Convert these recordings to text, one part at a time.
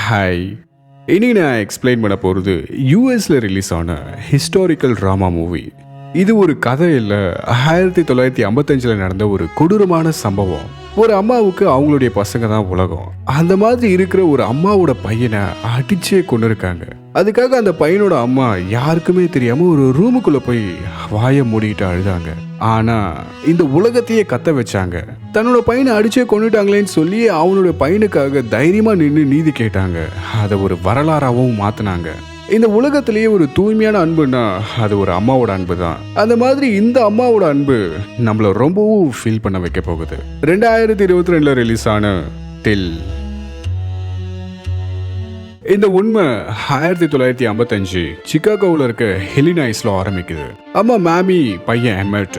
Hi. இன்னைக்கு நான் explain பண்ண போகிறது யூஎஸில் ரிலீஸ் ஆன ஹிஸ்டாரிக்கல் ட்ராமா மூவி. இது ஒரு கதை இல்லை, 1955 நடந்த ஒரு கொடூரமான சம்பவம். ஒரு அம்மாவுக்கு அவங்களுடைய பசங்க தான் உலகம். அந்த மாதிரி இருக்கிற ஒரு அம்மாவோட பையனை அடிச்சே கொண்டு இருக்காங்க. அதுக்காக அந்த பையனோட அம்மா யாருக்குமே தெரியாம ஒரு ரூமுக்குள்ள போய் வாயை மூடிட்டு அழுதாங்க. ஆனா இந்த உலகத்தையே கத்த வச்சாங்க. தன்னோட பையனை அடிச்சே கொண்டுட்டாங்களேன்னு சொல்லி அவனோட பையனுக்காக தைரியமா நின்று நீதி கேட்டாங்க. அதை ஒரு வரலாறாவும் மாத்தினாங்க. இந்த உலகத்திலேயே ஒரு தூய்மையான அன்புனா அது ஒரு அம்மாவோட அன்பு தான். அந்த மாதிரி இந்த அம்மாவோட அன்பு நம்மள ரொம்பவும் ஃபீல் பண்ண வைக்க போகுது. 2022 ரிலீஸ் ஆன டில். இந்த உண்மை 1955 சிகாகோவில் இருக்க ஹெலினாய்ஸ்ல ஆரம்பிக்குது. அம்மா மேமி, பையன் எம்மட்,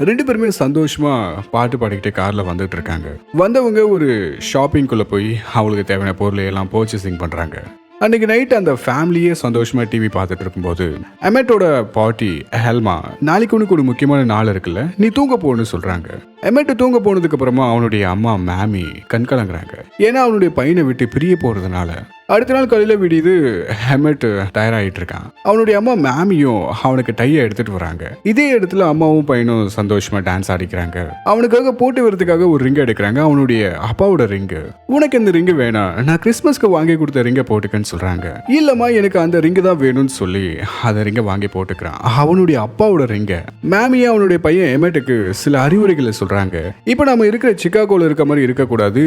ரெண்டு பேருமே சந்தோஷமா பாட்டு பாடிக்கிட்டே கார்ல வந்துட்டு இருக்காங்க. வந்தவங்க ஒரு ஷாப்பிங்குள்ள போய் அவங்களுக்கு தேவையான பொருளை எல்லாம் பர்ச்சேசிங் பண்றாங்க. அன்னைக்கு நைட் அந்த ஃபேமிலியே சந்தோஷமா டிவி பார்த்துட்டு இருக்கும்போது எமெட்டோட பாட்டி ஹெல்மா, நாளைக்கு உனக்கு ஒரு முக்கியமான நாள் இருக்குல்ல, நீ தூங்க போன்னு சொல்றாங்க. எமெட் தூங்க போனதுக்கு அப்புறமா அவனுடைய அம்மா மேமி கண் கலங்குறாங்க. ஏன்னா அவனுடைய பையனை விட்டு பிரிய போறதுனால. அடுத்த நாள் காலையில விடியுது, ஹெமெட் தயாராகிட்டு இருக்கான். அவனுடைய அம்மா மேமியும் அவனுக்கு டையை எடுத்துட்டு வராங்க. இதே இடத்துல அம்மாவும் பையனும் சந்தோஷமா டான்ஸ் ஆடிக்கிறாங்க. அவனுக்காக போட்டு வரதுக்காக ஒரு ரிங் எடுக்கிறாங்க, அவனுடைய அப்பாவோட ரிங்கு. உனக்கு இந்த ரிங்கு வேணாம், நான் கிறிஸ்மஸ்க்கு வாங்கி கொடுத்த ரிங்கை போட்டுக்கன்னு சொல்றாங்க. இல்லம்மா, எனக்கு அந்த ரிங்கு தான் வேணும்னு சொல்லி அந்த ரிங்கை வாங்கி போட்டுக்கிறான், அவனுடைய அப்பாவோட ரிங்க. மேமியா அவனுடைய பையன் எமெட்டுக்கு சில அறிவுரைகளை சொல்றாங்க. இப்ப நம்ம இருக்கிற சிகாகோல இருக்க மாதிரி இருக்கக்கூடாது,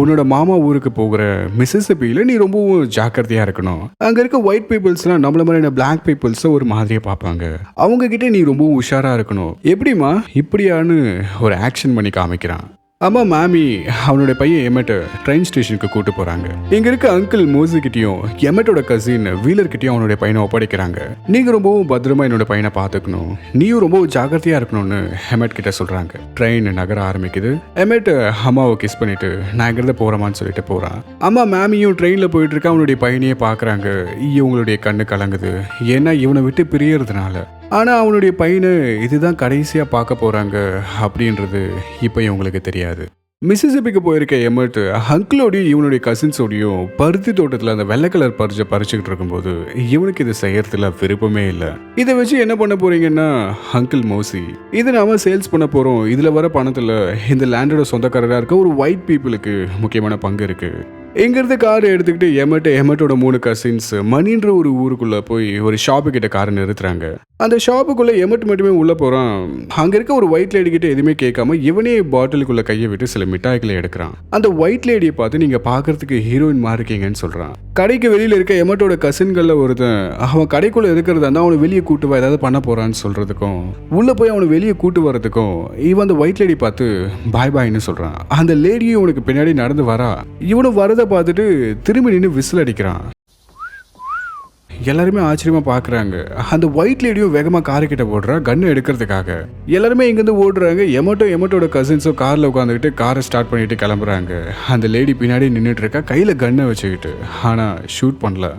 உன்னோட மாமா ஊருக்கு போகிற மிசிசிப்பியில நீ ரொம்பவும் ஜாக்கிரதையா இருக்கணும். அங்க இருக்க ஒயிட் பீப்புள்ஸ்லாம் நம்மள மாதிரி பிளாக் பீப்புள்ஸ் ஒரு மாதிரியா பார்ப்பாங்க, அவங்க கிட்ட நீ ரொம்பவும் உஷாரா இருக்கணும். எப்படிமா இப்படியான்னு ஒரு ஆக்ஷன் பண்ணி காமிக்கிறான். அம்மா மேமி அவனுடைய பையன் எமெட்டை ட்ரெயின் ஸ்டேஷனுக்கு கூட்டு போறாங்க. இங்க இருக்க அங்கிள் மோசி கிட்டயும் எமெட்டோட கசின் வீலர் கிட்டயும் அவனுடைய பையனை ஒப்படைக்கிறாங்க. நீங்க ரொம்பவும் பத்திரமா என்னோட பையனை பாத்துக்கணும், நீயும் ரொம்பவும் ஜாக்கிரதையா இருக்கணும்னு எமெட் கிட்ட சொல்றாங்க. ட்ரெயின் நகர ஆரம்பிக்குது. எமெட் அம்மாவை கிஸ் பண்ணிட்டு நான் இங்கிருந்து போறமான்னு சொல்லிட்டு போறான். அம்மா மேமியும் ட்ரெயின்ல போயிட்டு இருக்க அவனுடைய பையனையே பாக்குறாங்க. இவங்களுடைய கண்ணு கலங்குது, ஏன்னா இவனை விட்டு பிரியறதுனால. ஆனா அவனுடைய பையனை இதுதான் கடைசியா பார்க்க போறாங்க அப்படின்றது இப்ப இவங்களுக்கு தெரியாது. மிசிசிப்பிக்கு போயிருக்க எமர்ட் அங்கிளோடையும் இவனுடைய கசின்ஸோடையும் பருத்தி தோட்டத்தில் அந்த வெள்ளை கலர் பறிச்சை பறிச்சுக்கிட்டு இருக்கும்போது இவனுக்கு இது செய்யறதுல விருப்பமே இல்லை. இதை வச்சு என்ன பண்ண போறீங்கன்னா, அங்கிள் மோசி, இதை நாம சேல்ஸ் பண்ண போறோம். இதுல வர பணத்துல இந்த லேண்டோட சொந்தக்காரராக இருக்க ஒரு ஒயிட் பீப்புளுக்கு முக்கியமான பங்கு இருக்கு. இங்கிருந்து காரை எடுத்துக்கிட்டு எமட்டோட 3 கசின்ஸ் மணின்ற ஒரு ஊருக்குள்ள போய் ஒரு ஷாப்பு கிட்ட காரை நிறுத்துறாங்க. அந்த ஷாப்புக்குள்ள எமட் மட்டுமே உள்ள போறான். அங்க இருக்க ஒரு ஒயிட் லேடி கிட்ட எதுவுமே கேட்காம இவனே பாட்டிலுக்குள்ள கையை விட்டு சில மிட்டாய்களை எடுக்கிறான். அந்த ஒயிட் லேடியை பார்த்து நீங்க பாக்குறதுக்கு ஹீரோயின் மாதிரி இருக்கீங்கன்னு சொல்றான். கடைக்கு வெளியில இருக்க எமட்டோட கசின்கள்ல ஒருத்தன் அவன் கடைக்குள்ள இருக்கிறதா இருந்தா அவனை வெளியே கூட்டு வா, ஏதாவது பண்ண போறான்னு சொல்றதுக்கும் உள்ள போய் அவனை வெளியே கூட்டு வர்றதுக்கும் இவன் அந்த ஒயிட் லேடி பார்த்து பாய் பாய்னு சொல்றான். அந்த லேடியும் இவனுக்கு பின்னாடி நடந்து வரா. இவனும் வரத பார்த்துட்டு திரும்பி நின்று விசில் அடிக்கிறான். எல்லாருமே ஆச்சரியமா பாக்குறாங்க. அந்த ஒயிட் லேடியும் வேகமா காரு கிட்ட போடுறா கன்னு எடுக்கிறதுக்காக. எல்லாருமே இங்கிருந்து ஓடுறாங்க. எமட்டோட கசின்ஸும் கார்ல உட்காந்துக்கிட்டு காரை ஸ்டார்ட் பண்ணிட்டு கிளம்புறாங்க. அந்த லேடி பின்னாடி நின்றுட்டு இருக்கா, கையில கன்னை வச்சுக்கிட்டு. ஆனா ஷூட் பண்ணல.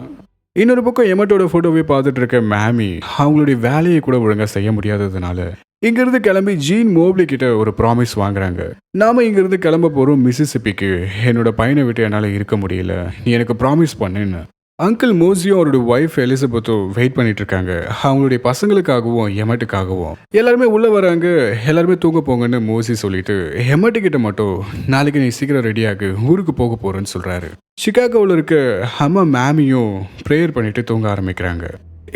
இன்னொரு பக்கம் எமட்டோட போட்டோவை பார்த்துட்டு இருக்க மேமி அவங்களுடைய வேலையை கூட ஒழுங்கா செய்ய முடியாததுனால இங்கிருந்து கிளம்பி ஜீன் மோப்லி கிட்ட ஒரு ப்ராமிஸ் வாங்குறாங்க. நாம இங்கிருந்து கிளம்ப போறோம் மிசிசிப்பிக்கு, என்னோட பையனை விட்டு என்னால இருக்க முடியல, நீ எனக்கு ப்ராமிஸ் பண்ணுன்னு. அங்கிள் மோசியும் அவருடைய ஒய்ஃப் எலிசபெத்தும் வெயிட் பண்ணிட்டு இருக்காங்க, அவங்களுடைய பசங்களுக்காகவும் எமட்டுக்காகவும். எல்லாருமே உள்ள வராங்க. எல்லாருமே தூங்க போங்கன்னு மோசி சொல்லிட்டு எமட்டு கிட்ட மட்டும் நாளைக்கு நீ சீக்கிரம் ரெடியாகு, ஊருக்கு போக போறேன்னு சொல்றாரு. சிகாகோவில் இருக்க அம்மா மேமியும் ப்ரேயர் பண்ணிட்டு தூங்க ஆரம்பிக்கிறாங்க.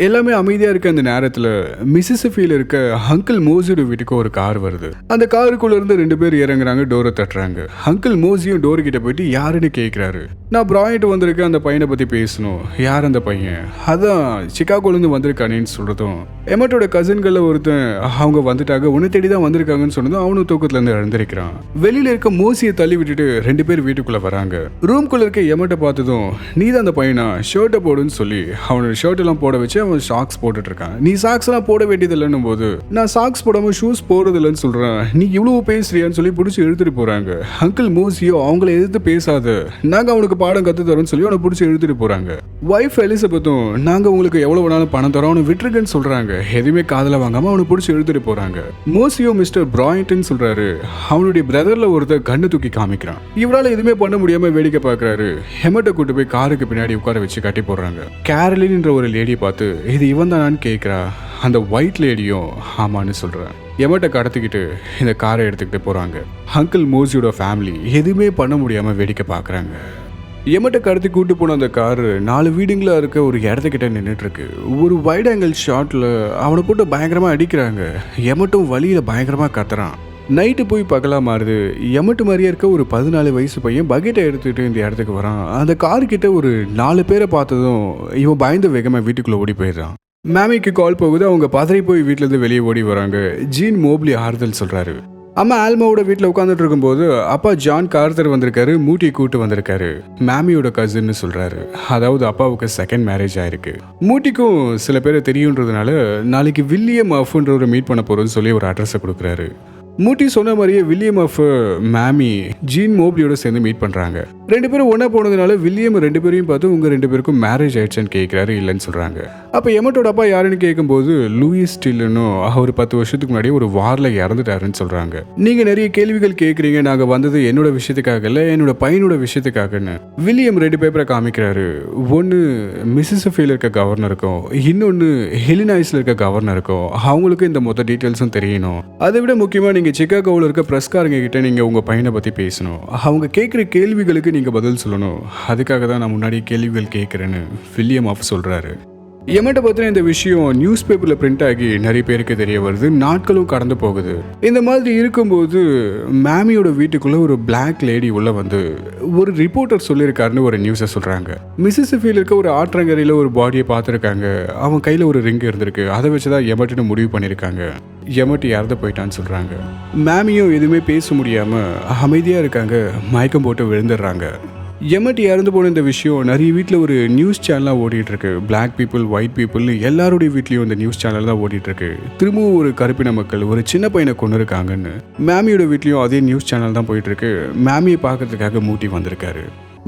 எல்லாமே அமைதியா இருக்க அந்த நேரத்துல மிசிசிப்பியில இருக்க அங்கிள் மோசியோட வீட்டுக்கு ஒரு கார் வருது. அந்த காருக்குள்ள இருந்து 2 பேர் இறங்குறாங்க, டோரை தட்டுறாங்க. அங்கிள் மோசியும் டோர் கிட்ட போயிட்டு யாருன்னு கேட்கிறாரு. நான் பிராயிட்டு வந்திருக்கேன், அந்த பையனை பத்தி பேசணும். யார் அந்த பையன்? அதான் சிகாகோல இருந்து வந்திருக்கானேன்னு சொல்றதும் எமட்டோட கசின்கள்ல ஒருத்தன் அவங்க வந்துட்டாங்க, உன்னை தேடி தான் வந்திருக்காங்கன்னு சொன்னதும் அவனும் தூக்கத்துல இருந்து எழுந்திருக்கிறான். வெளியில இருக்க மோசியை தள்ளி விட்டுட்டு 2 பேர் வீட்டுக்குள்ள வராங்க. ரூம்குள்ள இருக்க எமட்டை பார்த்ததும் நீதான் அந்த பையனா, ஷர்ட்டை போடுன்னு சொல்லி அவனோட ஷர்ட் எல்லாம் போட வச்சு அவன் சாக்ஸ் போட்டுட்டு இருக்கான். நீ சாக்ஸ் எல்லாம் போட வேண்டியது இல்லைன்னும் போது நான் சாக்ஸ் போடாம ஷூஸ் போடுறது இல்லைன்னு சொல்றேன், நீ இவ்வளவு பேசுறியான்னு சொல்லி பிடிச்சி இழுத்துட்டு போறாங்க. அங்கிள் மோசியோ அவங்கள எதிர்த்து பேசாத, நாங்க அவனுக்கு பாடம் கத்து தரோம்னு சொல்லி அவனை பிடிச்சி இழுத்துட்டு போறாங்க. வைஃப் எலிசபெத்தும் நாங்க உங்களுக்கு எவ்வளவு வேணாலும் பணம் தரோம்னு விட்டுருக்குன்னு சொல்றாங்க. எதுவுமே காதல வாங்காம அவனை பிடிச்சி இழுத்துட்டு போறாங்க. மோசியோ மிஸ்டர் பிராய்டன் சொல்றாரு, அவனுடைய பிரதர்ல ஒருத்தர் கண்ணு தூக்கி காமிக்கிறான். இவரால் எதுவுமே பண்ண முடியாம வேடிக்கை பார்க்கறாரு. ஹெமட்டை கூட்டு போய் காருக்கு பின்னாடி உட்கார வச்சு கட்டி போடுறாங்க. கேரளின்ற ஒரு லேடியை பார்த்து இது இவன் தானான்னு கேட்கிறா. அந்த ஒயிட் லேடியும் ஆமான்னு சொல்றான். எமட்டை கடத்திக்கிட்டு இந்த காரை எடுத்துக்கிட்டு போறாங்க. அங்கிள் மோசியோட ஃபேமிலி எதுவுமே பண்ண முடியாம வேடிக்கை பார்க்கறாங்க. எமட்டை கடத்தி கூட்டு போன அந்த காரு 4 வீடுங்களா இருக்க ஒரு இடத்துக்கிட்ட நின்றுட்டு இருக்கு. ஒரு வைட் ஆங்கிள் ஷாட்ல அவனை போட்டு பயங்கரமா அடிக்கிறாங்க. எமட்டும் வழியில பயங்கரமா கத்துறான். நைட்டு போய் பகலா மாறுது. எமட்டு மாதிரியே இருக்க ஒரு 14 வயசு பையன் பக்கெட்டை எடுத்துக்கிட்டு இந்த இடத்துக்கு வரான். அந்த காரு கிட்ட ஒரு 4 பேரை பார்த்ததும் இவன் பயந்து வேகமா வீட்டுக்குள்ள ஓடி போயிடுறான். மேமிக்கு கால் போகுது. அவங்க பதறி போய் வீட்டுல இருந்து வெளியே ஓடி வராங்க. ஜீன் மோப்லி ஆறுதல் சொல்றாரு. அம்மா ஆல்மாவோட வீட்டில் உட்காந்துட்டு இருக்கும்போது அப்பா ஜான் கார்த்தர் வந்திருக்காரு, மூட்டி கூட்டு வந்திருக்காரு. மேமியோட கசின்னு சொல்றாரு. அதாவது அப்பாவுக்கு செகண்ட் மேரேஜ் ஆயிருக்கு. மூட்டிக்கும் சில பேரை தெரியுன்றதுனால நாளைக்கு வில்லியம் அஃப்ன்ற ஒரு மீட் பண்ண போறோம்னு சொல்லி ஒரு அட்ரஸை கொடுக்குறாரு. மூட்டி சொன்ன மாதிரியே வில்லியம் ஆஃப் மேமி ஜீன் மோப்லியோட சேர்ந்து மீட் பண்றாங்க. 2 பேரும் ஒன்னா போனதுனால வில்லியம் 2 பேரையும் பார்த்து உங்க 2 பேருக்கும் மேரேஜ் ஆயிடுச்சுன்னு கேட்கிறாரு. இல்லைன்னு சொல்றாங்க. அப்ப எமட்டோட அப்பா யாருன்னு கேட்கும்போது லூயிஸ் ஸ்டில்னு அவர் 10 வருஷத்துக்கு முன்னாடி ஒரு வார்ல இறந்துட்டாருன்னு சொல்றாங்க. நீங்க நிறைய கேள்விகள் கேட்குறீங்க, நாங்க வந்தது என்னோட விஷயத்துக்காக இல்ல, என்னோட பையனோட விஷயத்துக்காகன்னு. வில்லியம் 2 பேப்பரை காமிக்கிறாரு. ஒன்னு மிசிசிப்பில இருக்க கவர்னருக்கும், இன்னொன்னு ஹிலினாய்ஸ்ல இருக்க கவர்னருக்கும். அவங்களுக்கு இந்த மொத்த டீட்டெயில்ஸும் தெரியணும். அதை விட முக்கியமா நீங்க சிகாகோவில் இருக்க பிரஸ்காரங்க கிட்ட நீங்க உங்க பையனை பத்தி பேசணும். அவங்க கேட்குற கேள்விகளுக்கு நீங்க பதில் சொல்லணும். அதுக்காக தான் நான் முன்னாடி கேள்விகள் கேட்கிறேன்னு வில்லியம் ஆஃப் சொல்றாரு. எமட்டை பத்தின இந்த விஷயம் நியூஸ் பேப்பர்ல பிரிண்ட் ஆகி நிறைய பேருக்கு தெரிய வருது. நாட்களும் கடந்து போகுது. இந்த மாதிரி இருக்கும்போது மேமியோட வீட்டுக்குள்ள ஒரு பிளாக் லேடி உள்ள வந்து ஒரு ரிப்போர்ட்டர் சொல்லியிருக்காருன்னு ஒரு நியூஸை சொல்றாங்க. மிசிசிப்பில இருக்க ஒரு ஆற்றங்கரையில ஒரு பாடியை பார்த்துருக்காங்க. அவன் கையில ஒரு ரிங் இருந்திருக்கு. அதை வச்சுதான் எமட்டுன்னு முடிவு பண்ணியிருக்காங்க. எமட்டு இறந்து போயிட்டான்னு சொல்றாங்க. மேமியும் எதுவுமே பேச முடியாம அமைதியா இருக்காங்க. மயக்கம் போட்டு விழுந்துடுறாங்க. எமட்டி இறந்து போன இந்த விஷயம் நிறைய வீட்டில் ஒரு நியூஸ் சேனலாக ஓடிட்டு இருக்கு. பிளாக் பீப்புள், ஒயிட் பீப்புள்னு எல்லாருடைய வீட்லேயும் இந்த நியூஸ் சேனல் தான் ஓடிட்டு இருக்கு. திரும்பவும் ஒரு கருப்பின மக்கள் ஒரு சின்ன பையனை கொண்டு இருக்காங்கன்னு. மேமியோட வீட்லேயும் அதே நியூஸ் சேனல் தான் போயிட்டு இருக்கு. மேமியை பார்க்கறதுக்காக மூட்டி வந்திருக்காரு.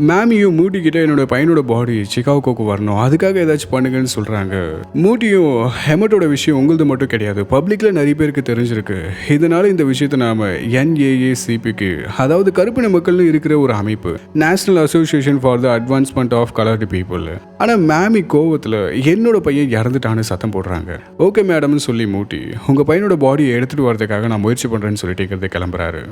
மேமியும் மூட்டிக்கிட்ட என்னோட பையனோட பாடி சிகாகோக்கு வரணும், அதுக்காக ஏதாச்சும் பண்ணுங்கன்னு சொல்றாங்க. மூட்டியும் ஹெமட்டோட விஷயம் உங்களது மட்டும் கிடையாது, பப்ளிக்ல நிறைய பேருக்கு தெரிஞ்சிருக்கு. இதனால இந்த விஷயத்தை நாம NAACPக்கு, அதாவது கருப்பின மக்கள்னு இருக்கிற ஒரு அமைப்பு, National Association for the Advancement of Colored People. ஆனா மேமி கோவத்துல என்னோட பையன் இறந்துட்டான்னு சத்தம் போடுறாங்க. ஓகே மேடம்னு சொல்லி மூட்டி உங்க பையனோட பாடியை எடுத்துட்டு வரதுக்காக நான் முயற்சி பண்றேன்னு சொல்லிட்டு கிளம்புறாரு.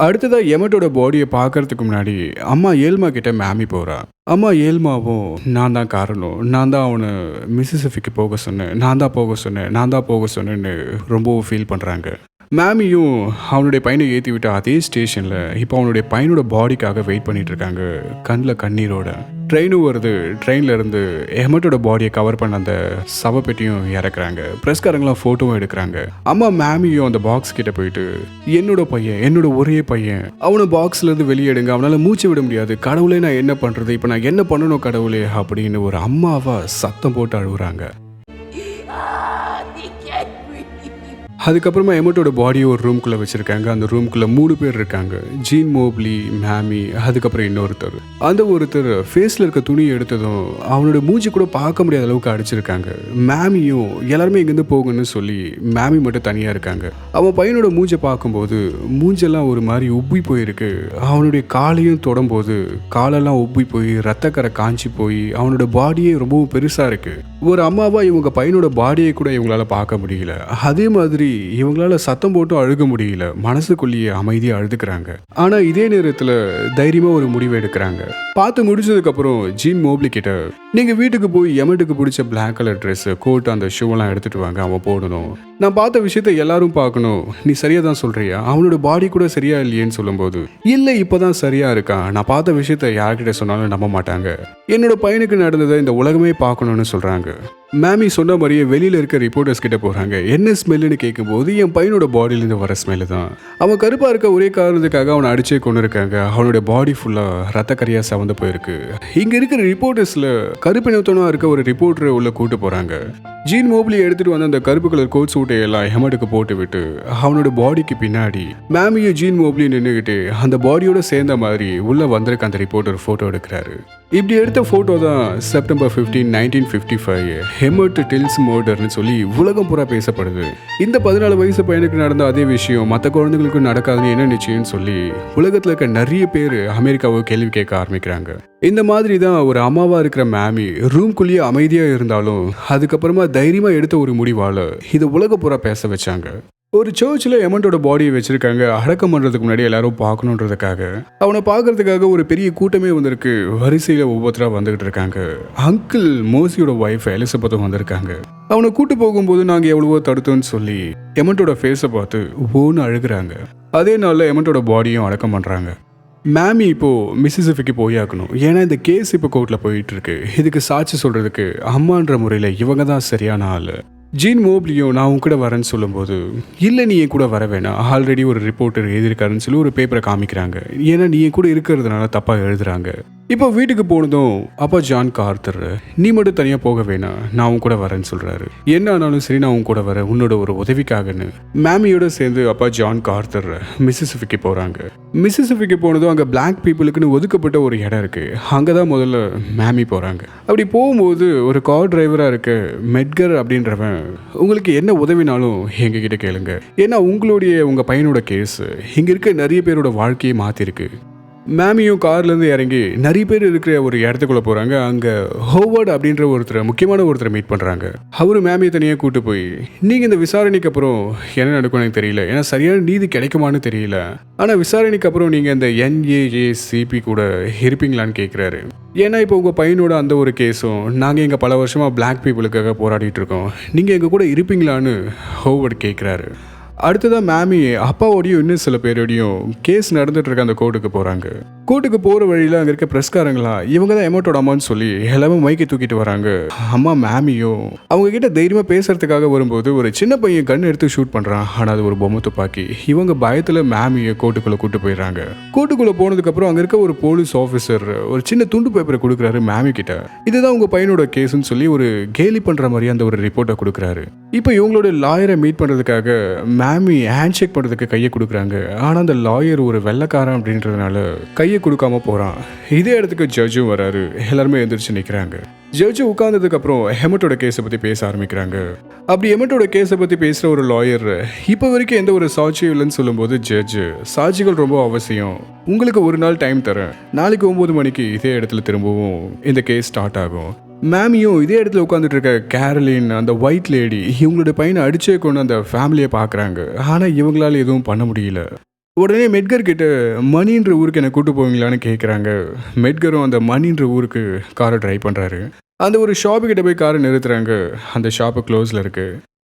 அடுத்ததா எமட்டோட பாடியை பார்க்கறதுக்கு முன்னாடி அம்மா ஏல்மா கிட்ட மேமி போறா. அம்மா ஏல்மாவும் நான் தான் காரணம், நான் தான் அவனை மிசிசிப்பிக்கு போக சொன்னேன், நான் தான் போக சொன்னேன்னு ரொம்பவும் ஃபீல் பண்றாங்க. மேமியும் அவனுடைய பையனை ஏற்றி விட்டு அதே ஸ்டேஷனில் இப்போ அவனுடைய பையனோட பாடிக்காக வெயிட் பண்ணிட்டு இருக்காங்க. கண்ணில் கண்ணீரோட ட்ரெயினும் வருது. ட்ரெயினில் இருந்து எமட்டோட பாடியை கவர் பண்ண அந்த சவப்பெட்டியும் இறக்குறாங்க. ப்ரெஸ்காரங்களாம் ஃபோட்டோவும் எடுக்கிறாங்க. அம்மா மேமியும் அந்த பாக்ஸ் கிட்ட போயிட்டு என்னோட பையன், என்னோட ஒரே பையன், அவனை பாக்ஸ்லேருந்து வெளியே எடுங்க, அவனால் மூச்சு விட முடியாது, கடவுளே நான் என்ன பண்ணுறது, இப்போ நான் என்ன பண்ணணும் கடவுளே அப்படின்னு ஒரு அம்மாவா சத்தம் போட்டு அழுகுறாங்க. அதுக்கப்புறமா எமட்டோட பாடியை ஒரு ரூம்குள்ளே வச்சுருக்காங்க. அந்த ரூம்குள்ளே 3 பேர் இருக்காங்க. ஜீன் மோப்லி, மேமி, அதுக்கப்புறம் இன்னொருத்தர். அந்த ஒருத்தர் ஃபேஸில் இருக்க துணி எடுத்ததும் அவனோட மூஞ்சி கூட பார்க்க முடியாத அளவுக்கு அடிச்சிருக்காங்க. மேமியும் எல்லாருமே இங்கேருந்து போகணும்னு சொல்லி மேமி மட்டும் தனியாக இருக்காங்க. அவன் பையனோட மூஞ்சை பார்க்கும்போது மூஞ்செல்லாம் ஒரு மாதிரி உப்பி போயிருக்கு. அவனுடைய காலையும் தொடும்போது காலெல்லாம் உப்பி போய் ரத்தக்கரை காஞ்சி போய் அவனோட பாடியே ரொம்பவும் பெருசாக இருக்குது. ஒரு அம்மாவா இவங்க பையனோட பாடியை கூட இவங்களால பார்க்க முடியல. அதே மாதிரி இவங்களால சத்தம் போட்டும் அழுக முடியல. மனசுக்குள்ளேயே அமைதியா அழுதுக்கிறாங்க. ஆனா இதே நேரத்துல தைரியமா ஒரு முடிவு எடுக்கிறாங்க. பார்த்து முடிச்சதுக்கு அப்புறம் ஜீன் மோப்லி கிட்ட நீங்க வீட்டுக்கு போய் எமட்டுக்கு பிடிச்ச பிளாக் கலர் ட்ரெஸ், கோட், அந்த ஷூ எல்லாம் எடுத்துட்டு வாங்க, அவன் போடணும். நான் பார்த்த விஷயத்த எல்லாரும் பார்க்கணும். நீ சரியா தான் சொல்றியா? அவனோட பாடி கூட சரியா இல்லையேன்னு சொல்லும்போது இல்ல இப்பதான் சரியா இருக்கான், நான் பார்த்த விஷயத்த யார்கிட்ட சொன்னாலும் நம்ப மாட்டாங்க, என்னோட பையனுக்கு நடந்ததை இந்த உலகமே பார்க்கணும்னு சொல்றாங்க. மேமி சொன்ன மாதிரியே வெளியில இருக்க ரிப்போர்ட்டர்ஸ் கிட்ட போறாங்க. என்ன ஸ்மெல்லுன்னு கேட்கும்போது என் பையனோட பாடியில இருந்து வர ஸ்மெல்லு தான். அவன் கருப்பா இருக்க ஒரே காரணத்துக்காக அவனை அடிச்சே கொண்டு இருக்காங்க. அவனுடைய பாடி ஃபுல்லா ரத்தக்கரியா சவந்து போயிருக்கு. இங்க இருக்கிற ரிப்போர்ட்டர்ஸ்ல கருப்பினத்தனா இருக்க ஒரு ரிப்போர்ட்டரை உள்ள கூட்டு போறாங்க. ஜீன் மோப்லி எடுத்துட்டு வந்து அந்த கருப்பு கலர் கோட் சூட்டை எல்லாம் ஹெமட்டுக்கு போட்டு விட்டு அவனோட பாடிக்கு பின்னாடி மேமியும் ஜீன் மோப்லி நின்றுகிட்டு அந்த பாடியோட சேர்ந்த மாதிரி உள்ள வந்திருக்க அந்த ரிப்போர்ட்டர் போட்டோ எடுக்கிறாரு. இப்படி எடுத்த போட்டோ தான் செப்டம்பர் 15, 1955 ஹெமட் டில்ஸ் மர்டர்னு சொல்லி உலகம் பூரா பேசப்படுது. இந்த 14 வயசு பையனுக்கு நடந்த அதே விஷயம் மற்ற குழந்தைகளுக்கும் நடக்காதுன்னு என்ன நிச்சயம்னு சொல்லி உலகத்துல இருக்க நிறைய பேர் அமெரிக்காவை கேள்வி கேட்க ஆரம்பிக்கிறாங்க. இந்த மாதிரி தான் ஒரு அம்மாவா இருக்கிற மேமி ரூம்குள்ளேயே அமைதியா இருந்தாலும் அதுக்கப்புறமா தைரியமா எடுத்த ஒரு முடிவால இது உலக பூரா பேச வச்சாங்க. ஒரு சர்ச்சில் எமண்டோட பாடியை வச்சிருக்காங்க. அடக்கம் பண்றதுக்கு முன்னாடி எல்லாரும் பார்க்கணுன்றதுக்காக அவனை பார்க்கறதுக்காக ஒரு பெரிய கூட்டமே வந்திருக்கு. வரிசையில ஒவ்வொருத்தரா வந்துகிட்டு இருக்காங்க. அங்கிள் மோசியோட ஒய்ஃப் எலிசபெத்தும் வந்திருக்காங்க. அவனை கூட்டு போகும்போது நாங்க எவ்வளவோ தடுத்தோன்னு சொல்லி எமண்டோட ஃபேஸை பார்த்து ஓன்னு அழுகுறாங்க. அதே நாள்ல எமண்டோட பாடியும் அடக்கம் பண்றாங்க. மேமி இப்போ மிசிசிபிக்கு போயாக்கணும். ஏன்னா இந்த கேஸ் இப்போ கோர்ட்ல போயிட்டு இருக்கு. இதுக்கு சாட்சி சொல்றதுக்கு அம்மான்ற முறையில இவங்க தான் சரியான ஆளு. ஜீன் மோப்லியும் நான் உன் கூட வரேன்னு சொல்லும்போது இல்லை நீ என் கூட வர வேணாம், ஆல்ரெடி ஒரு ரிப்போர்ட்டர் எழுதியிருக்காருன்னு சொல்லி ஒரு பேப்பரை காமிக்கிறாங்க. ஏன்னா நீ என் கூட இருக்கிறதுனால தப்பாக எழுதுறாங்க. இப்போ வீட்டுக்கு போனதும் அப்பா ஜான் கார்த்தர் நீ மட்டும் தனியாக போக வேணாம், நான் உன் கூட வரேன்னு சொல்கிறாரு. என்ன ஆனாலும் சரி நான் உன் கூட வரேன் உன்னோட ஒரு உதவிக்காகன்னு மேமியோட சேர்ந்து அப்பா ஜான் கார்த்தர் மிசிசிபிக்கு போகிறாங்க. மிசிசிபிக்கு போனதும் அங்கே பிளாக் பீப்புளுக்குன்னு ஒதுக்கப்பட்ட ஒரு இடம் இருக்குது. அங்கே தான் முதல்ல மேமி போகிறாங்க. அப்படி போகும்போது ஒரு கார் டிரைவராக இருக்க மெட்கர் அப்படின்றவன் உங்களுக்கு என்ன உதவினாலும் எங்ககிட்ட கேளுங்க, ஏன்னா உங்கள் பையனோட கேஸ் இங்கே இருக்க நிறைய பேரோட வாழ்க்கையை மாற்றிருக்கு. மேமியும் கார்லேருந்து இறங்கி நிறைய பேர் இருக்கிற ஒரு இடத்துக்குள்ளே போகிறாங்க. அங்கே ஹோவர்ட் அப்படின்ற முக்கியமான ஒருத்தரை மீட் பண்ணுறாங்க. அவரு மேமியை தனியாக கூட்டு போய் நீங்கள் இந்த விசாரணைக்கு அப்புறம் என்ன நடக்கும்னு எனக்கு தெரியல, ஏன்னா சரியான நீதி கிடைக்குமான்னு தெரியல, ஆனால் விசாரணைக்கு அப்புறம் நீங்கள் இந்த NAACP கூட இருப்பீங்களான்னு கேட்குறாரு. ஏன்னா இப்போ உங்கள் பையனோட அந்த ஒரு கேஸும் நாங்கள் எங்கள் பல வருஷமாக பிளாக் பீப்புளுக்காக போராடிட்டு இருக்கோம், நீங்கள் எங்கள் கூட இருப்பீங்களான்னு ஹோவர்ட் கேட்குறாரு. அடுத்ததான் மேமி அப்பாவோடையும் இன்னும் சில பேரோடையும் கேஸ் நடந்துட்டு இருக்க அந்த கோர்ட்டுக்கு போறாங்க. கோர்ட்டுக்கு போற வழியில அங்க இருக்க பிரஸ்காரங்களா இவங்க தான் எமோட்டோட அம்மான்னு சொல்லி எல்லாமே மைக்கை தூக்கிட்டு வராங்க. அம்மா மேமியும் அவங்க கிட்ட தைரியமா பேசுறதுக்காக வரும்போது ஒரு சின்ன பையன் கண் எடுத்து ஷூட் பண்றான். ஆனா அது ஒரு பொம்மை துப்பாக்கி. இவங்க பயத்துல மேமியை கோர்ட்டுக்குள்ள கூட்டு போயிடுறாங்க. கோர்ட்டுக்குள்ள போனதுக்கு அப்புறம் அங்க இருக்க ஒரு போலீஸ் ஆஃபீஸர் ஒரு சின்ன துண்டு பேப்பரை கொடுக்குறாரு மேமி கிட்ட. இதுதான் உங்க பையனோட கேஸ்ன்னு சொல்லி ஒரு கேலி பண்ற மாதிரி அந்த ஒரு ரிப்போர்ட்டை கொடுக்குறாரு. இப்போ இவங்களோட லாயரை மீட் பண்றதுக்காக மேமி ஹேண்ட் ஷேக் பண்ணுறதுக்கு கையை கொடுக்குறாங்க. ஆனால் அந்த லாயர் ஒரு வெள்ளைக்காரன் அப்படின்றதுனால கையை கொடுக்காம போகிறான். இதே இடத்துக்கு ஜட்ஜும் வராரு. எல்லாருமே எழுந்திரிச்சு நிற்கிறாங்க. ஜட்ஜு உட்கார்ந்ததுக்கு அப்புறம் ஹெமட்டோட கேஸை பற்றி பேச ஆரம்பிக்கிறாங்க. அப்படி ஹெமட்டோட கேஸை பற்றி பேசுகிற ஒரு லாயர் இப்போ வரைக்கும் எந்த ஒரு சாட்சியும் இல்லைன்னு சொல்லும்போது ஜட்ஜு சாட்சிகள் ரொம்ப அவசியம், உங்களுக்கு ஒரு நாள் டைம் தரேன், நாளைக்கு 9 மணிக்கு இதே இடத்துல திரும்பவும் இந்த கேஸ் ஸ்டார்ட் ஆகும். மேமியும் இதே இடத்துல உட்காந்துட்டு இருக்க கேரலின் அந்த ஒயிட் லேடி இவங்களோட பையனை அடிச்சே கொண்டு அந்த ஃபேமிலியை பார்க்குறாங்க. ஆனால் இவங்களால எதுவும் பண்ண முடியல. உடனே மெட்கர் கிட்ட மணின்ற ஊருக்கு என்னை கூட்டு போவீங்களான்னு கேட்குறாங்க. மெட்கரும் அந்த மணின்ற ஊருக்கு காரை ட்ரைவ் பண்ணுறாரு. அந்த ஒரு ஷாப்பு கிட்ட போய் காரை நிறுத்துறாங்க. அந்த ஷாப்பு க்ளோஸில் இருக்கு.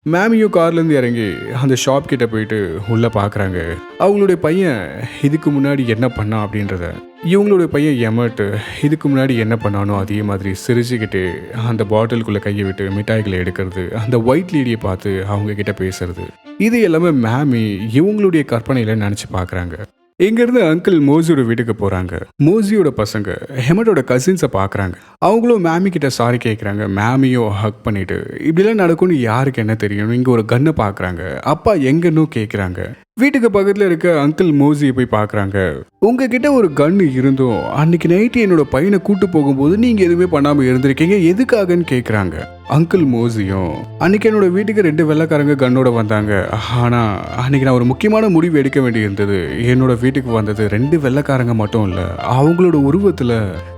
மேமியும் கார்லேருந்து இறங்கி அந்த ஷாப் கிட்ட போயிட்டு உள்ளே பார்க்குறாங்க. அவங்களுடைய பையன் இதுக்கு முன்னாடி என்ன பண்ணான் அப்படின்றத. இவங்களுடைய பையன் எமட் இதுக்கு முன்னாடி என்ன பண்ணானோ அதே மாதிரி சிரிச்சுக்கிட்டு அந்த பாட்டிலுக்குள்ளே கையை விட்டு மிட்டாய்களை எடுக்கிறது, அந்த ஒயிட் லேடியை பார்த்து அவங்க கிட்ட பேசுறது, இது எல்லாமே மேமி இவங்களுடைய கற்பனையில் நினச்சி பார்க்குறாங்க. இங்கேருந்து அங்கிள் மோசியோட வீட்டுக்கு போகிறாங்க. மோசியோட பசங்க ஹெமட்டோட கசின்ஸை பார்க்குறாங்க. அவங்களும் மேமி கிட்ட சாரி கேட்குறாங்க. மேமியோ ஹக் பண்ணிட்டு இப்படிலாம் நடக்கும்னு யாருக்கு என்ன தெரியும், இங்கே ஒரு கன்னை பார்க்குறாங்க. அப்பா எங்கன்னு கேட்குறாங்க. வீட்டுக்கு பக்கத்தில் இருக்க அங்கிள் மோசியை போய் பார்க்குறாங்க. உங்ககிட்ட ஒரு கன்னு இருந்தும் அன்னைக்கு நைட்டு என்னோட பையனை கூட்டு போகும்போது நீங்கள் எதுவுமே பண்ணாமல் இருந்திருக்கீங்க, எதுக்காகன்னு கேட்குறாங்க. அங்கிள் மோசியும் அன்னைக்கு என்னோட வீட்டுக்கு 2 வெள்ளைக்காரங்க கன்னோட வந்தாங்க. ஆனால் அன்னைக்கு நான் ஒரு முக்கியமான முடிவு எடுக்க வேண்டி இருந்தது. என்னோட வீட்டுக்கு வந்தது 2 வெள்ளைக்காரங்க மட்டும் இல்லை, அவங்களோட உருவத்தில்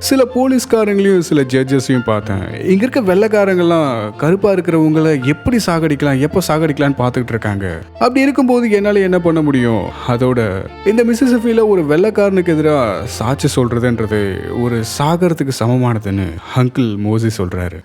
சில போலீஸ்காரங்களையும் சில ஜட்ஜஸையும் பார்த்தேன். இங்கே இருக்க வெள்ளைக்காரங்கெல்லாம் கருப்பாக இருக்கிறவங்களை எப்படி சாகடிக்கலாம், எப்போ சாகடிக்கலான்னு பார்த்துக்கிட்டு இருக்காங்க. அப்படி இருக்கும்போது என்னால் என்ன பண்ண முடியும்? அதோட இந்த மிசிசிபியில் ஒரு வெள்ளைக்காரனுக்கு எதிராக சாட்சி சொல்றதுன்றது ஒரு சாகரத்துக்கு சமமானதுன்னு அங்கிள் மோசி சொல்றாரு.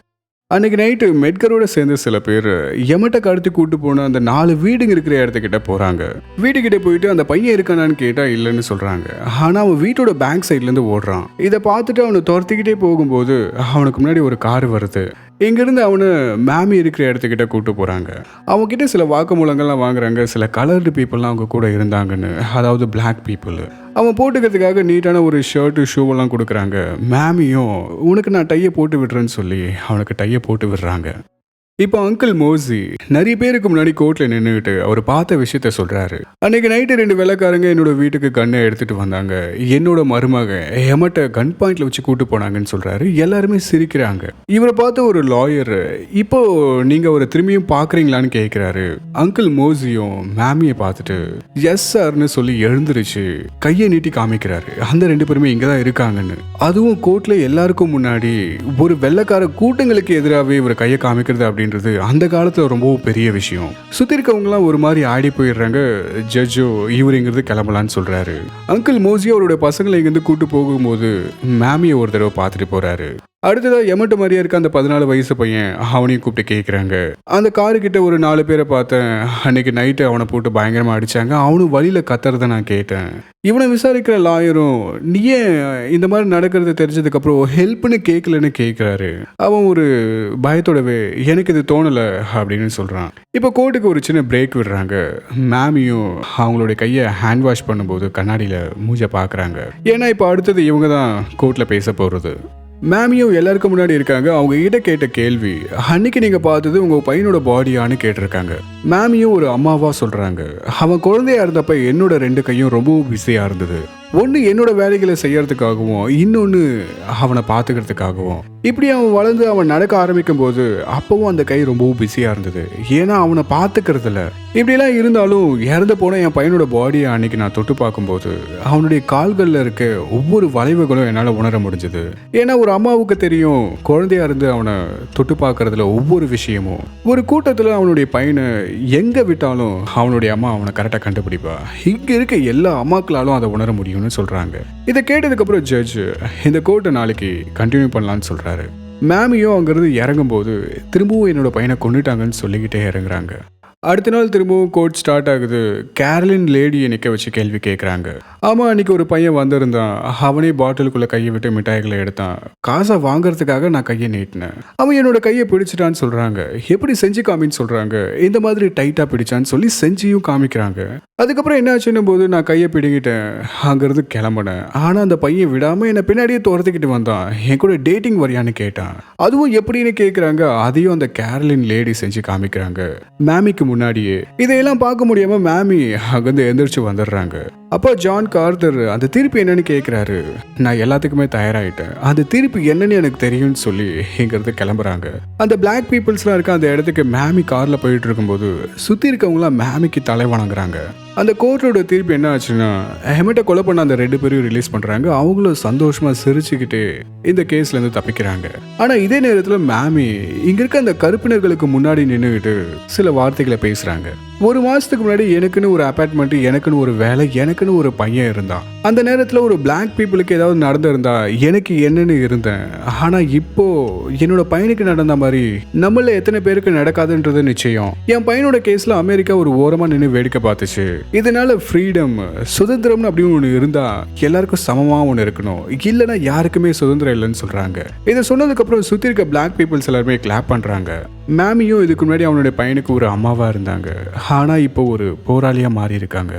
அன்னைக்கு நைட்டு மெட்கரோட சேர்ந்து சில பேர் எமட்டை கடத்தி கூட்டு போன அந்த 4 வீடுங்க இருக்கிற இடத்துக்கிட்ட போறாங்க. வீட்டுக்கிட்ட போயிட்டு அந்த பையன் இருக்கானான்னு கேட்டா இல்லைன்னு சொல்றாங்க. ஆனா அவன் வீட்டோட பேங்க் சைட்ல இருந்து ஓடுறான். இதை பார்த்துட்டு அவனை துரத்திக்கிட்டே போகும்போது அவனுக்கு முன்னாடி ஒரு கார் வருது. இங்கிருந்து அவனை மேமி இருக்கிற இடத்துக்கிட்ட கூட்டு போறாங்க. அவங்க கிட்ட சில வாக்குமூலங்கள்லாம் வாங்குறாங்க. சில கலர்டு பீப்புள்லாம் அவங்க கூட இருந்தாங்கன்னு, அதாவது பிளாக் பீப்புள். அவன் போட்டுக்கிறதுக்காக நீட்டான ஒரு ஷர்ட்டு ஷூவெல்லாம் கொடுக்குறாங்க. மேமியும் உனக்கு நான் டையை போட்டு விடுறேன்னு சொல்லி அவனுக்கு டையை போட்டு விடுறாங்க. இப்போ அங்கிள் மோசி நிறைய பேருக்கு முன்னாடி கோர்ட்ல நின்றுட்டு அவர் பார்த்த விஷயத்த சொல்றாரு. அன்னைக்கு நைட்டு 2 வெள்ளைக்காரங்க என்னோட வீட்டுக்கு கண்ணை எடுத்துட்டு வந்தாங்க. என்னோட மருமக எமட்ட கன் பாயிண்ட்ல வச்சு கூட்டு போனாங்கன்னு சொல்றாரு. எல்லாருமே சிரிக்கிறாங்க. இவரை பார்த்த ஒரு லாயர், இப்போ நீங்க அவரை திரும்பியும் பாக்குறீங்களான்னு கேட்கிறாரு. அங்கிள் மோசியும் மேமியை பார்த்துட்டு எஸ் சார்னு சொல்லி எழுந்துருச்சு கையை நீட்டி காமிக்கிறாரு. அந்த 2 பேருமே இங்கதான் இருக்காங்கன்னு. அதுவும் கோர்ட்ல எல்லாருக்கும் முன்னாடி ஒரு வெள்ளைக்கார கூட்டங்களுக்கு எதிராகவே இவர் கையை காமிக்கிறது அப்படின்னு அந்த காலத்துல ரொம்ப பெரிய விஷயம். சுத்தி இருக்கவங்கலாம் ஒரு மாதிரி ஆடி போயிடுறாங்க. ஜட்ஜோ இவருங்கிறது கிளம்பலான்னு சொல்றாரு. அங்கிள் மோசி அவருடைய பசங்களை இங்கிருந்து கூட்டு போகும்போது மேமியை ஒரு தடவை பார்த்துட்டு போறாரு. அடுத்ததா எமட்டு மாதிரியா இருக்க அந்த 14 வயசு பையன் அவனையும் கூப்பிட்டு கேட்குறாங்க. அந்த காரு கிட்ட ஒரு 4 பேரை பார்த்தேன். அன்னைக்கு நைட்டு அவனை போட்டு பயங்கரமா அடிச்சாங்க. அவனும் வழியில கத்துறத நான் கேட்டேன். இவனை விசாரிக்கிற லாயரும் நீ ஏன் இந்த மாதிரி நடக்கிறது தெரிஞ்சதுக்கு அப்புறம் ஹெல்ப்னு கேட்கலன்னு கேட்கிறாரு. அவன் ஒரு பயத்தோடவே எனக்கு இது தோணல அப்படின்னு சொல்றான். இப்போ கோர்ட்டுக்கு ஒரு சின்ன பிரேக் விடுறாங்க. மேமியும் அவங்களுடைய கையை ஹேண்ட் வாஷ் பண்ணும்போது கண்ணாடியில மூஞ்ச பாக்குறாங்க. ஏன்னா இப்போ அடுத்தது இவங்க தான் கோர்ட்ல பேச போறது. மேமியும் எல்லாருக்கும் முன்னாடி இருக்காங்க. அவங்க கிட்ட கேட்ட கேள்வி, அன்னைக்கு நீங்க பார்த்தது உங்க பையனோட பாடியான்னு கேட்டிருக்காங்க. மேமியும் ஒரு அம்மாவா சொல்றாங்க, அவன் குழந்தையா இருந்தப்ப என்னோட 2 கையும் ரொம்பவும் பிஸியா இருந்தது. ஒன்று என்னோட வேலைகளை செய்யறதுக்காகவும் இன்னொன்று அவனை பார்த்துக்கிறதுக்காகவும். இப்படி அவன் வளர்ந்து அவன் நடக்க ஆரம்பிக்கும் போது அப்பவும் அந்த கை ரொம்பவும் பிஸியாக இருந்தது. ஏன்னா அவனை பார்த்துக்கிறதுல இப்படிலாம் இருந்தாலும் இறந்து போன என் பையனோட பாடியை அன்னைக்கு நான் தொட்டு பார்க்கும்போது அவனுடைய கால்களில் இருக்க ஒவ்வொரு வளைவுகளும் என்னால் உணர முடிஞ்சது. ஏன்னா ஒரு அம்மாவுக்கு தெரியும் குழந்தையா இருந்து அவனை தொட்டு பார்க்கறதுல ஒவ்வொரு விஷயமும். ஒரு கூட்டத்தில் அவனுடைய பையனை எங்கே விட்டாலும் அவனுடைய அம்மா அவனை கரெக்டாக கண்டுபிடிப்பா. இங்கே இருக்க எல்லா அம்மாக்களாலும் அதை உணர முடியும் சொல்றாங்க. இதை கேட்டதுக்கு அப்புறம் ஜட்ஜ் இந்த கோர்ட்டை நாளைக்கு கண்டினியூ பண்ணலாம்னு சொல்றாரு. மேமியும் அங்கிருந்து இறங்கும் போது திரும்பவும் என்னோட பையனை கொண்டுட்டாங்கன்னு சொல்லிக்கிட்டே இறங்குறாங்க. அடுத்த நாள் திரும்பவும் கோர்ட் ஸ்டார்ட் ஆகுது. கேரளின் லேடியை நிற்க வச்சு கேள்வி கேட்குறாங்க. ஆமாம், அன்றைக்கி ஒரு பையன் வந்திருந்தான். அவனே பாட்டிலுக்குள்ளே கையை விட்டு மிட்டாய்களை எடுத்தான். காசை வாங்குறதுக்காக நான் கையை நீட்டினேன். அவன் என்னோட கையை பிடிச்சிட்டான்னு சொல்கிறாங்க. எப்படி செஞ்சு காமின்னு சொல்கிறாங்க. இந்த மாதிரி டைட்டாக பிடிச்சான்னு சொல்லி செஞ்சியும் காமிக்கிறாங்க. அதுக்கப்புறம் என்ன ஆச்சுன்னும் போது நான் கையை பிடிங்கிட்டேன். அங்கேருந்து கிளம்புனேன். ஆனால் அந்த பையன் விடாமல் என்னை பின்னாடியே துரத்துக்கிட்டு வந்தான். என் கூட டேட்டிங் வரியான்னு கேட்டான். அதுவும் எப்படின்னு கேட்குறாங்க. அதையும் அந்த கேரளின் லேடி செஞ்சு காமிக்கிறாங்க மேமிக்கு முன்னாடியே. இதையெல்லாம் பார்க்க முடியாம மேமி அங்கிருந்து எந்திரிச்சு வந்துடுறாங்க. அப்போ ஜான் கார்தர் அந்த தீர்ப்பு என்னன்னு கேட்குறாரு. நான் எல்லாத்துக்குமே தயாராகிட்டேன், அந்த தீர்ப்பு என்னன்னு எனக்கு தெரியும்னு சொல்லி இங்கிருந்து கிளம்புறாங்க. அந்த பிளாக் பீப்புள்ஸ்லாம் இருக்க அந்த இடத்துக்கு மேமி கார்ல போயிட்டு இருக்கும்போது சுற்றி இருக்கவங்களாம் மேமிக்கு தலை வணங்குறாங்க. அந்த கோர்ட்டோட தீர்ப்பு என்ன ஆச்சுன்னா ஹெமட்டை கொலை பண்ண அந்த 2 பேரையும் ரிலீஸ் பண்றாங்க. அவங்களும் சந்தோஷமா சிரிச்சுக்கிட்டு இந்த கேஸ்ல இருந்து தப்பிக்கிறாங்க. ஆனா இதே நேரத்துல மேமி இங்க இருக்க அந்த கருப்பினர்களுக்கு முன்னாடி நின்றுகிட்டு சில வார்த்தைகளை பேசுறாங்க. 1 மாசத்துக்கு முன்னாடி எனக்குன்னு ஒரு அபார்ட்மெண்ட், எனக்குன்னு ஒரு வேலை, எனக்குன்னு ஒரு பையன் இருந்தான். அந்த நேரத்துல ஒரு பிளாக் பீப்புளுக்கு ஏதாவது நடந்திருந்தா எனக்கு என்னன்னு இருந்தேன். ஆனா இப்போ என்னோட பையனுக்கு நடந்த மாதிரி நம்மள எத்தனை பேருக்கு நடக்காதுன்றது நிச்சயம். என் பையனோட கேஸ்ல அமெரிக்கா ஒரு ஓரமா நின்று வேடிக்கை பார்த்துச்சு. இதனால ஃப்ரீடம், சுதந்திரம்னு அப்படின்னு ஒன்று இருந்தா எல்லாருக்கும் சமமா ஒன்று இருக்கணும், இல்லைன்னா யாருக்குமே சுதந்திரம் இல்லைன்னு சொல்றாங்க. இதை சொன்னதுக்கு அப்புறம் சுத்தி இருக்க பிளாக் பீப்புள்ஸ் எல்லாருமே கிளாப் பண்றாங்க. மேமியும் இதுக்கு முன்னாடி அவனுடைய பையனுக்கு ஒரு அம்மாவா இருந்தாங்க. ஆனா இப்போ ஒரு போராளியா மாறி இருக்காங்க.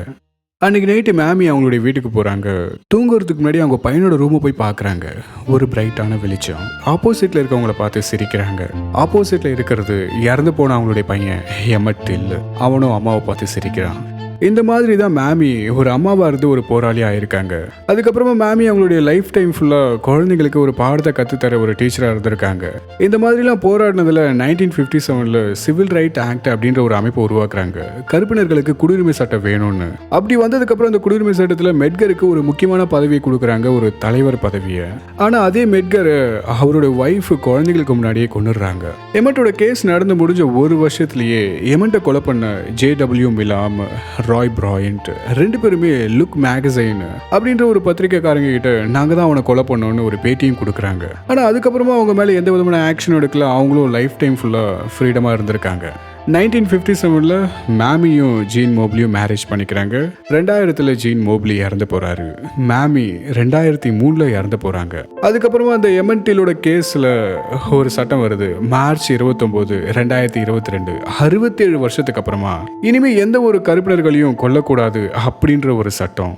அன்னைக்கு நைட்டு மேமி அவங்களுடைய வீட்டுக்கு போறாங்க. தூங்குறதுக்கு முன்னாடி அவங்க பையனோட ரூமை போய் பார்க்குறாங்க. ஒரு பிரைட்டான வெளிச்சம். ஆப்போசிட்ல இருக்கவங்கள பார்த்து சிரிக்கிறாங்க. ஆப்போசிட்ல இருக்கிறது இறந்து போன அவங்களுடைய பையன் எமட் இல்ல. அவனும் அம்மாவை பார்த்து சிரிக்கிறான். இந்த மாதிரி தான் மேமி ஒரு அம்மாவா இருந்து ஒரு போராளியா ஆயிருக்காங்க. அதுக்கப்புறமா மேமி அவங்களுடைய லைஃப் டைம் ஃபுல்லா குழந்தைங்களுக்கு ஒரு பாடத்தை கற்றுத்தர ஒரு டீச்சரா இருந்திருக்காங்க. இந்த மாதிரிலாம் போராடினதுல 1957 சிவில் ரைட் ஆக்ட் அப்படின்ற ஒரு அமைப்பை உருவாக்குறாங்க. கருப்பினர்களுக்கு குடியுரிமை சட்டம் வேணும்னு. அப்படி வந்ததுக்கு அப்புறம் அந்த குடியுரிமை சட்டத்துல மெட்கருக்கு ஒரு முக்கியமான பதவியை கொடுக்குறாங்க, ஒரு தலைவர் பதவியை. ஆனா அதே மெட்கர் அவரோட ஒய்ஃப் குழந்தைங்களுக்கு முன்னாடியே கொண்டுடுறாங்க. எமட்டோட கேஸ் நடந்து முடிஞ்ச 1 வருஷத்துலயே எமட்டை கொலை பண்ண JW மிலாம், ராய் பிராயண்ட் 2 பேருமே லுக் மேகசைன் அப்படின்ற ஒரு பத்திரிகைக்காரங்க கிட்ட நாங்க தான் அவனை கொலை பண்ணோம்னு ஒரு பேட்டியும் கொடுக்குறாங்க. ஆனா அதுக்கப்புறமா அவங்க மேல எந்த விதமான ஆக்ஷன் எடுக்கல. அவங்களும் லைஃப் டைம் ஃபுல்லா ஃப்ரீடமா இருந்திருக்காங்க. 1957 மேமியும் ஜீன் மோப்லியும் மேரேஜ் பண்ணிக்கிறாங்க. 2000 ஜீன் மோப்லி இறந்து போறாரு. மேமி 2003 இறந்து போறாங்க. அதுக்கப்புறமா அந்த எம்என்டிலோட கேஸ்ல ஒரு சட்டம் வருது. மார்ச் 29, 2022, 67 வருஷத்துக்கு அப்புறமா இனிமே எந்த ஒரு கருப்பினர்களையும் கொல்லக்கூடாது அப்படின்ற ஒரு சட்டம்.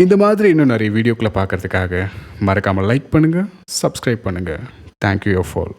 இந்த மாதிரி இன்னும் நிறைய வீடியோக்களை பார்க்கறதுக்காக மறக்காம லைக் பண்ணுங்க, சப்ஸ்கிரைப் பண்ணுங்க. Thank you for